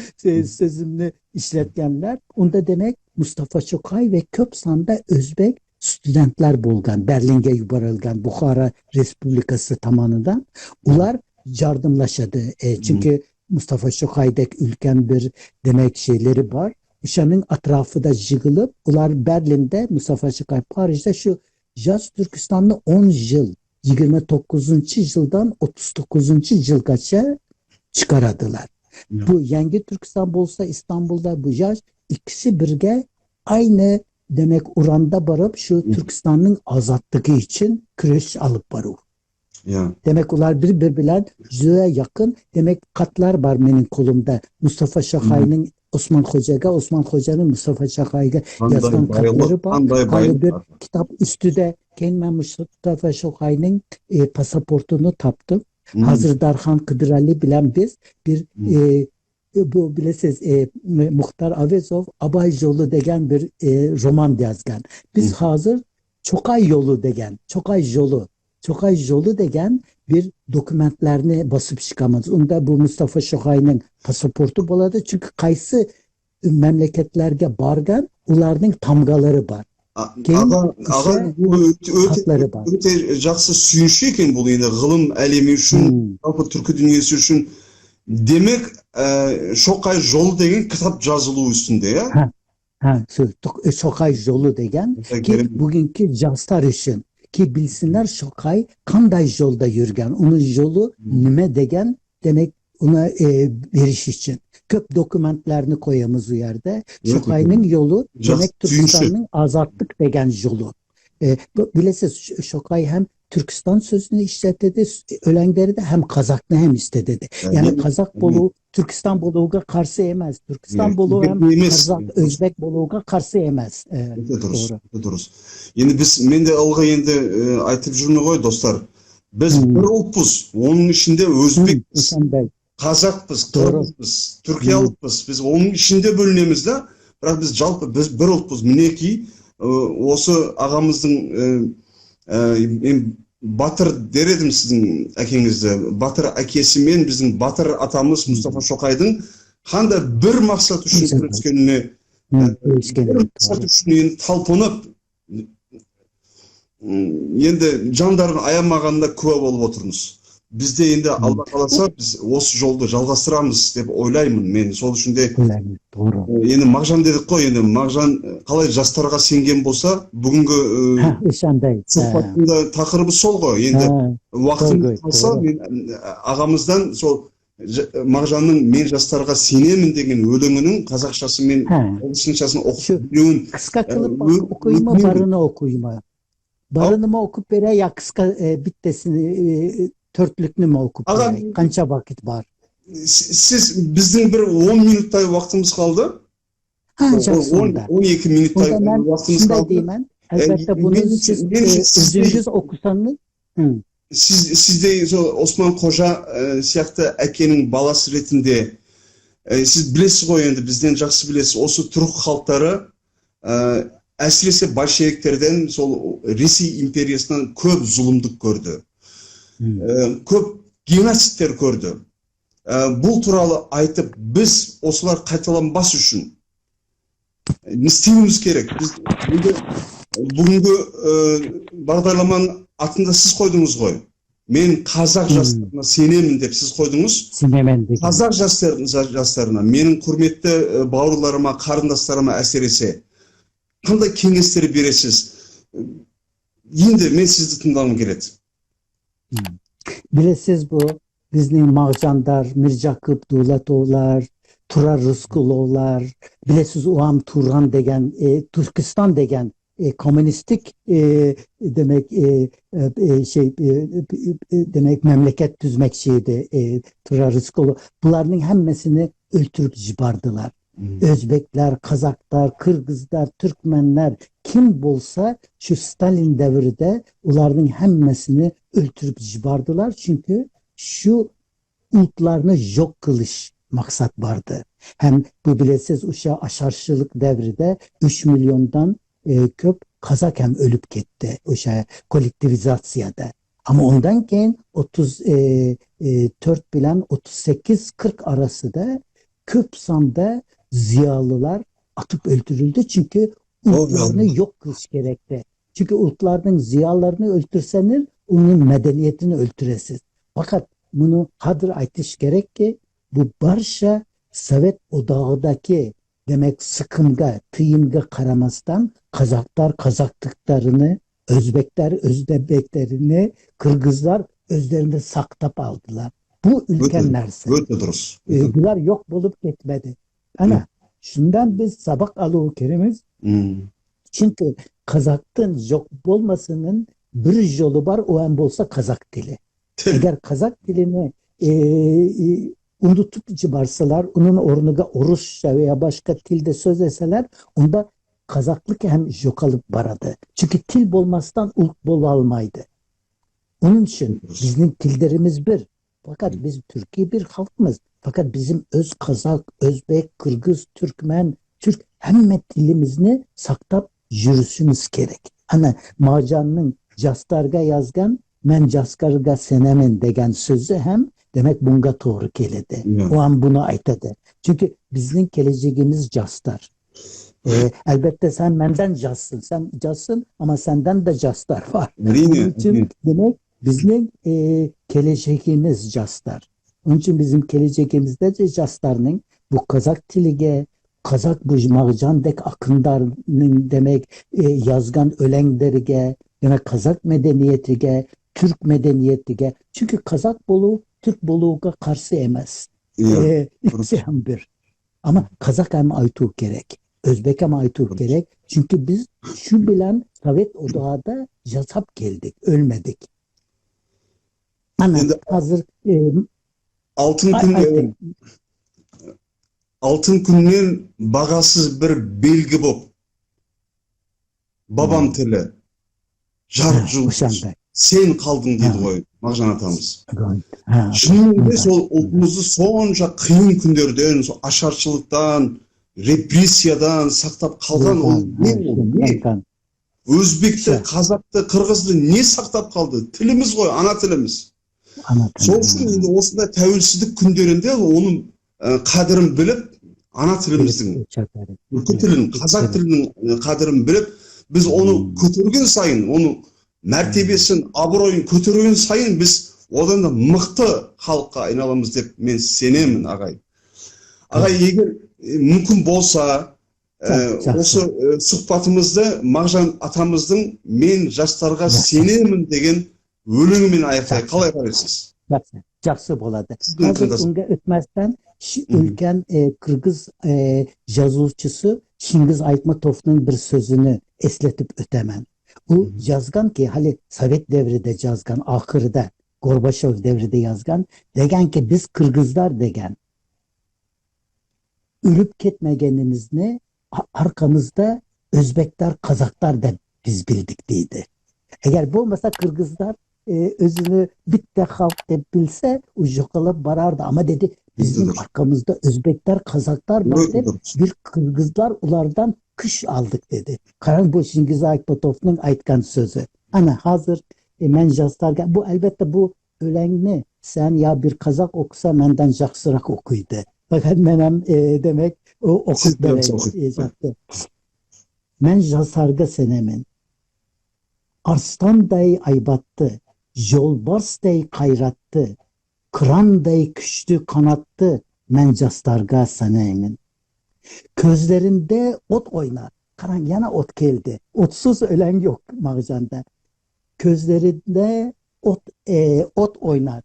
sözümünü işletkenler. Onda demek Mustafa Şokay ve Köpsan'da Özbek studentler bulgan, Berlin'e yuvarılgan Bukhara Respublikası tamanından. Ular yardımlaşadı. Çünkü Mustafa Şokay'daki ülken bir demek şeyleri var. Uşanın etrafı da yığılıp, ular Berlin'de, Mustafa Şokay Paris'te şu Jaz Türkistan'da 10 yıl, 29. yıldan 39. yılgacha çıkaradılar. Bu Yengi Türkistan bolsa İstanbul'da bu Jaz ikisi birge aynı demek uranda barıp şu Türkistan'ın azatlığı için küreş alıp barır. Demek ular birbirler yüzeye yakın. Demek katlar var benim kolumda. Mustafa Şakay'ın Osman Hoca'ya, Osman Hoca'nın Mustafa Şakay'a yazgan katları var. Hani bir kitap üstüde kendime Mustafa Şakay'ın pasaportunu taptım. Hazır Darhan Kıdırali bilen biz bir bu bilesiz Muhtar Avezov Abay Yolu degen bir roman yazgan. Biz hazır Çokay Yolu degen, Çokay Yolu degen bir dokumentlerini basıp çıkamaz. Onda bu Mustafa Şokay'ın pasaportu boladı. Çünkü kaysı memleketlerge bargan ularning tamgaları var. Ağa bu öte жақсы suyunçlu eкен бұл енді ғылым әлемі үшін, жалпы түркі дүниесі үшін. Demek Şokay Yolu degen kitap yazılığı üstünde ya. Şokay Yolu degen ki bugünkü jazlar için ki bilsinler Şokay kanday yolda yürgen. Onun yolu nime degen demek ona veriş için. Köp dokumentlerini koyamız o yerde. Şokay'ın yolu demek Türkistan'ın azatlık degen yolu. Bilesiz Şokay hem Türkistan sözünü işletti, ölenleri de hem Kazak'ını hem istedi. Yani Kazak bolu Türkistan boluğuna karşı emez. Türkistan boluğu hem Kazak, Özbek boluğuna karşı emez. Doğru. Yani men de alga endi aytып жүрмө ғой достар. Biz bir ultpuz. Onun içinde Özbekpiz, Kazakpız, Kırgızpız, Türkiyalıkpız. Biz onun içinde bölünemiz de. Бірақ biz жалпы biz bir ultpuz. Mineki осы ағамыздың Батыр der едім сіздің әкеңізді. Батыр әкесі мен біздің Батыр атамыз Мұстафа Шоқайдың қандай бір мақсат үшін күрескеніне, бір мақсат үшін енді талпынып, енді жандарын аямағанына куә болып отырмыз. Bizde енді Алла қаласа biz осы жолды жалғастырамыз деп ойлаймын мен. Сол үшін де енді Мағжан дедік қой, енді Мағжан қалай жастарға сенген болса, бүгінгі сұхбаттың тақырыбы сол ғой. Енді уақытым қалса мен ағамыздан сол Мағжанның мен жастарға сенемін деген өлеңінің қазақшасы мен ағылшыншасын оқып білуін. Kıska kılıp okuyma, barını okuyma. Barını mı okup bere ya kıska bittesini Törtlükünü mü okup kança vakit var? Siz bizden bir 10 minutтай vaktimiz kaldı. 12 minutтай vaktimiz kaldı. Elbette bunu siz özünüz okusanız. Siz de Osman Koca сияқты әкенің баласы ретінде siz bilesiz ғой енді бізден жақсы білесіз. Осы түрік халықтары әсіресе большевиктерден сол Ресей империясынан көп зұлымдық көрді. Көп genosittер көрді. Бұл туралы айтып, біз осылар қайталанбас үшін не істеуіміз керек? Біз бүгінгі бағдарламаның атында сіз қойдыңыз ғой. Мен қазақ жастарына сенемін деп сіз қойдыңыз. Қазақ жастарына, менің құрметті бауырларыма, қарындастарыма әсіресе қандай кеңестер бересіз? Енді мен сізді тыңдағым келеді. Bilesiz bu bizim Mağcandar, Mircakıp, Dulatovlar, Tura Rızkılovlar, bilesiz Uam Turan degen, Türkistan degen komünistik demek demek memleket düzmek şeydi Tura Rızkılov. Bunların hemmesini öldürüp jibardılar. Özbekler, Kazaklar, Kırgızlar, Türkmenler kim bolsa şu Stalin devrinde onların hemmesini öldürüp jibardılar. Çünkü şu ultlarını yok kılış maksat vardı. Hem bu bilesiz uşağı aşarşılık devrinde 3 milyondan köp Kazak hem ölüp gitti uşağı kolektivizasyada. Ama ondan keyin 34 bilen 38-40 arası da köp sanda ziyalılar atıp öldürüldü. Çünkü ultlarını yok kılış gerekti. Çünkü ultlarının ziyalarını öldürseniz onun medeniyetini öldüresiz. Fakat bunu hadır aytiş gerek ki bu barşa Sovet Odağı'daki demek sıkımga, tıyımga karamasdan Kazaklar Kazaklıklarını, Özbekler Özbeklerini, Kırgızlar özlerinde saktap aldılar. Bu ülkenlerse. Bunlar yok bulup gitmedi. Ana şundan biz sabak alığı kerimiz. Çünkü Kazaktın yok olmasının bir yolu var, o en bolsa Kazak dili. Eğer Kazak dilini unutup cibarsalar, onun ornuga Orusça veya başka tilde söz eseler, onda Kazaklık hem yok alıp baradı. Çünkü til bolmazdan ult bol almaydı. Onun için bizim tillerimiz bir. Fakat biz Türkiye bir halkımız. Fakat bizim öz Kazak, Özbek, Kırgız, Türkmen, Türk hemme dilimizni saktap yürüsünüz gerek. Hani Macan'ın Castarga yazgan men Castarga senemin degen sözü hem demek bunga doğru keledi. O an bunu aytadı. Çünkü bizim geleceğimiz Castar. Elbette sen benden cassın. Sen cassın ama senden de Castar var. Onun için demek bizim geleceğimiz Castar. Onun için bizim geleceğimizde de Castar'ın bu Kazak dilige, Kazak bu Marjandek akındarının demek yazgan ölenlerige, demek Kazak medeniyetige, Türk medeniyetige. Çünkü Kazak bolu Türk boluğuna karşı emez. İkisi hem bir. Ama Kazak hem aytuğ gerek. Özbek hem aytuğ gerek. Çünkü biz şu bilen Sovet Odağı'da yazap geldik. Ölmedik. Ana hazır altın күннен бағасыз bir belgi bu. Babam tili. Жарық жұлдыз. Sen kaldın dedi koy Mağjan atamız. Şimdi sol ұлтымызды сонша қиын күндерден, ашаршылықтан, репрессиядан сақтап қалған ол не? Өзбекті, Қазақты, Қырғызды не сақтап қалды? Тіліміз ғой, ана тіліміз. Сол үшін енді осындай тәуелсіздік күндерінде оның қадірін біліп, ана тіліміздің, түркі тілін, қазақ тілінің қадірін біліп, біз оны көтерген сайын, оның мәртебесін, абыройын көтерген сайын біз одан да мықты халыққа айналамыз деп мен сенемін, ағай. Ағай, егер мүмкін болса, осы сұхбатымызды Мағжан атамыздың мен жастарға сенемін деген өлеңімен аяқтайық. Қалай қарайсыз? Жақсы болады. Hazır onga ötmezden ülken Kırgız yazıcısı Şingiz Aytmatov'un bir sözünü esletip ötemen. O yazgan ki hali Sovet devrinde yazgan, ahırda Gorbaçov devrinde yazgan, degen ki biz Kırgızlar degen ölüp ketmegenimizni arkamızda Özbekler, Kazaklar da biz bildik deydi. Eğer bu olmasa Kırgızlar özünü bitti halk deyip bilse o jokalıp barardı ama dedi bizim arkamızda Özbekler, Kazaklar var deyip bir Kırgızlar ulardan kış aldık dedi. Karan bu Şingiz Aytmatov'un aytkan sözü. Ana hazır men jastarga bu elbette bu ölenini sen ya bir Kazak okusa menden jaksırak okuydu. Fakat menem demek o okut demek. Men jastarga senemin Arslanday aybattı, Jolbarsday kayrattı, Kıranday küçtü kanattı, men jastarga senemin. Közlerinde ot oynar. Karan yana ot geldi. Otsuz ölen yok Mağjan'da. Közlerinde ot oynar.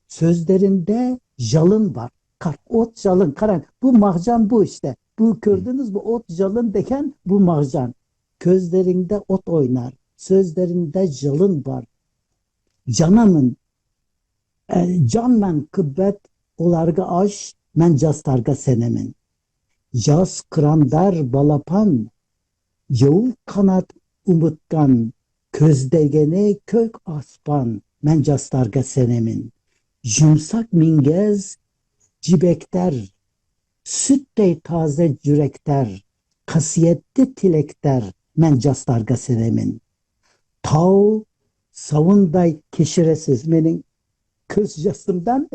Sözlerinde jalın var. Ot jalın. Karan. Bu marjan bu işte. Bu gördünüz mü? Ot jalın deken bu marjan. Közlerinde ot oynar. Sözlerinde jalın var. Canamın can men kıbbet olarga aş men castarga senemin. Jas kırandar balapan yavul kanat umutkan közdegene kök aspan men castarga senemin. Yumsak mingez cibekter süttey taze cürekter kasiyetli tilekter men castarga senemin. Tav savunday keşiresiz menin köz jasımdan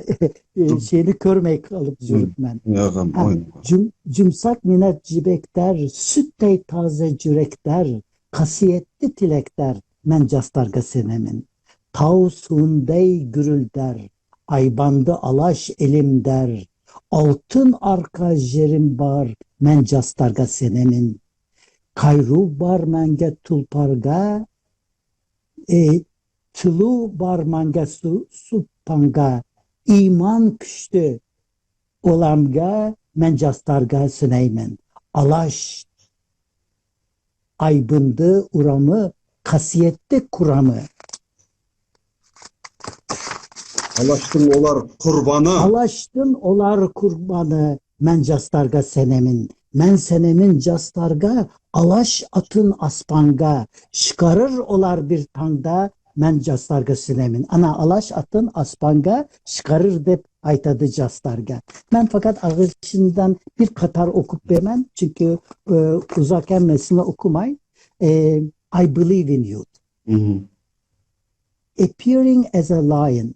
şeyini körmey kalıp jürüp men. Yağam, Ha, oyun. cümsak minet cibekter, süttey taze cürekter, kasiyetli tilekter, men castarga senemin. Tav sundey gürülder, aybandı alaş elim der, altın arka jerim bar, men castarga senemin. Kayru bar menge tulparga, tılu bar menge su panga, iman küştü, olamga men castarga süneymen. Alaş aybındı uramı kasiyette kuramı. Alaştın olar kurbanı. Alaştın olar kurbanı men castarga senemin. Men senemin castarga alaş atın aspanga. Çıkarır olar bir tangda men castarga senemin. Ana alaş atın aspanga çıkarır dep aytadı castarga. Ben fakat ağışından bir katar okup vermem. Çünkü uzak emmesine okumay. I believe in you. Hı hı. Appearing as a lion,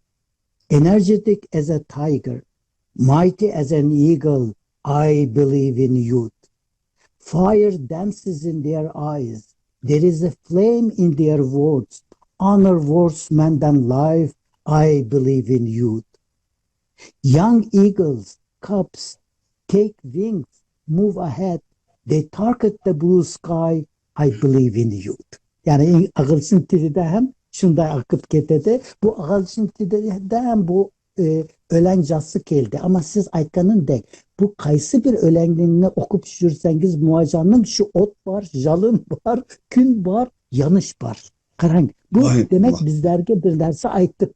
energetic as a tiger, mighty as an eagle, I believe in youth. Fire dances in their eyes. There is a flame in their words. Honor worse men than life. I believe in youth. Young eagles, cubs, take wings, move ahead. They target the blue sky. I believe in youth. Yani ağılsın tilide hem şunda akıp ketedi. Bu ağılsın tilide hem bu ölen cası geldi. Ama siz aytkanın dek. Bu kaysı bir ölenliğini okup şürseniz muacanın şu ot var, jalın var, kün var, yanış var. Karan. Bu Vay demek Allah. bizlerge bir derse aytıp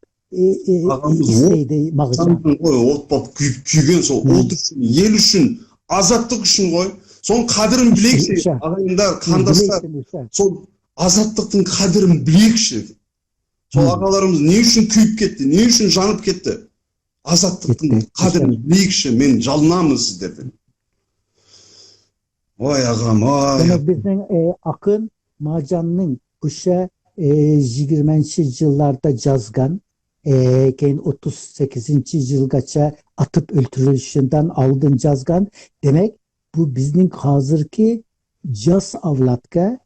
Ağamız isteydi mağacan. Sanki koy ot bap kүйген сол ot үшін ел үшін азаттық үшін ғой соның қадірін білейікші Uşa. ағайындар қандастар Bileysin Uşa. сол азаттықтың қадірін білейікші сол ағаларымыз не үшін күйіп кетті не үшін жанып кетті азаттықтың Кетті. қадірін білейікші мен жалынамын сіздерден ой ағам ой Demek bizim akın macanın Uşa 20'nci yıllarda cazgan keyin 38. yılgacha atıp öldürülüşünden aldın cazgan demek bu bizning hozirgi caz avlatga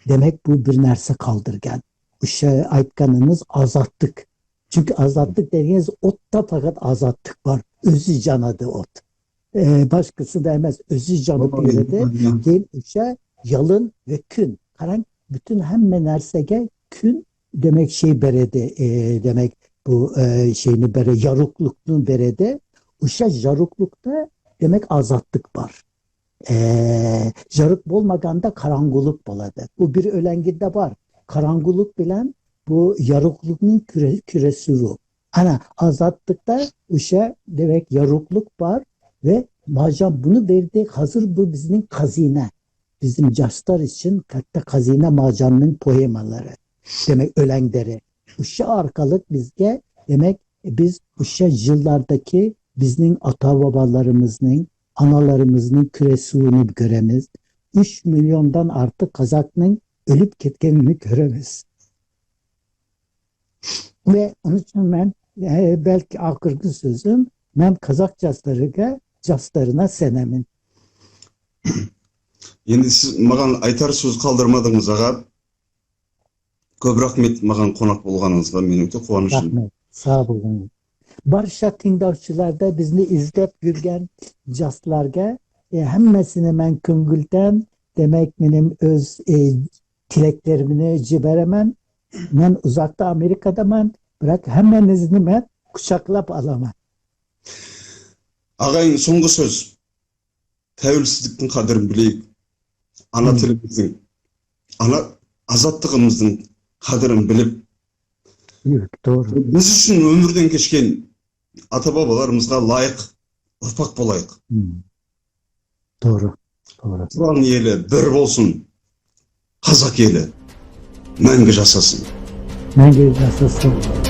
demek bu bir narsa kaldırgan. O'sha aytganimiz azatlık. Çünkü azatlık dediğiniz otta fakat azatlık var. Özü canadı ot. Başkası da emez. Özü canı birede. Keyin o'sha yalın ve kün. Karan bütün hemme narsege kün demek şey berede demek bu şeyini bere yarukluklu berede uşa yaruklukta demek azatlık var. Jarık bolmaganda karanguluk boladı. Bu bir ölengide var. Karanguluk bilen bu yaruklukun küresuru. Ana azatlıkta uşa demek yarukluk var ve macan bunu verdi. Hazır bu bizim kazine. Bizim castar için katta kazine macanın poemaları. Demek ölenleri. Uşa arkalık bizge demek biz uşa yıllardaki bizim ata babalarımızın analarımızın küresuğunu göremiz. 3 milyondan artık Kazak'ın ölüp ketkenini göremiz. Ve onun için ben belki akırgı sözüm ben Kazak caslarına senemin. Енді сіз маған айтар сөз қалдырмадыңыз аға. Көп рахмет маған қонақ болғаныңызға. Мен өте қуаныштымын. Rahmet. Sağ olun. Barışa tingdavçılarda bizni izlep yürgen caslarga hemmesine ben küngülden demek benim öz tileklerimini ciberemem. Ben uzakta Amerika'da ben bırak hemmenizni ben kuşaklap alamam. Agayın soňky söz. Täwelsizdikdiň kadyryn bileyik. Ana tilimizdiň, ana azatlygymyzyň kadyryn bilip, Evet, doğru. biz üçin ömürden geçken ata-babalarymyzga laýyk urpak bolayık. Doğru. Doğru. Turan ýeli bir bolsun. Kazak ýeli mäňe jasasyn. Мәңгі жасасын.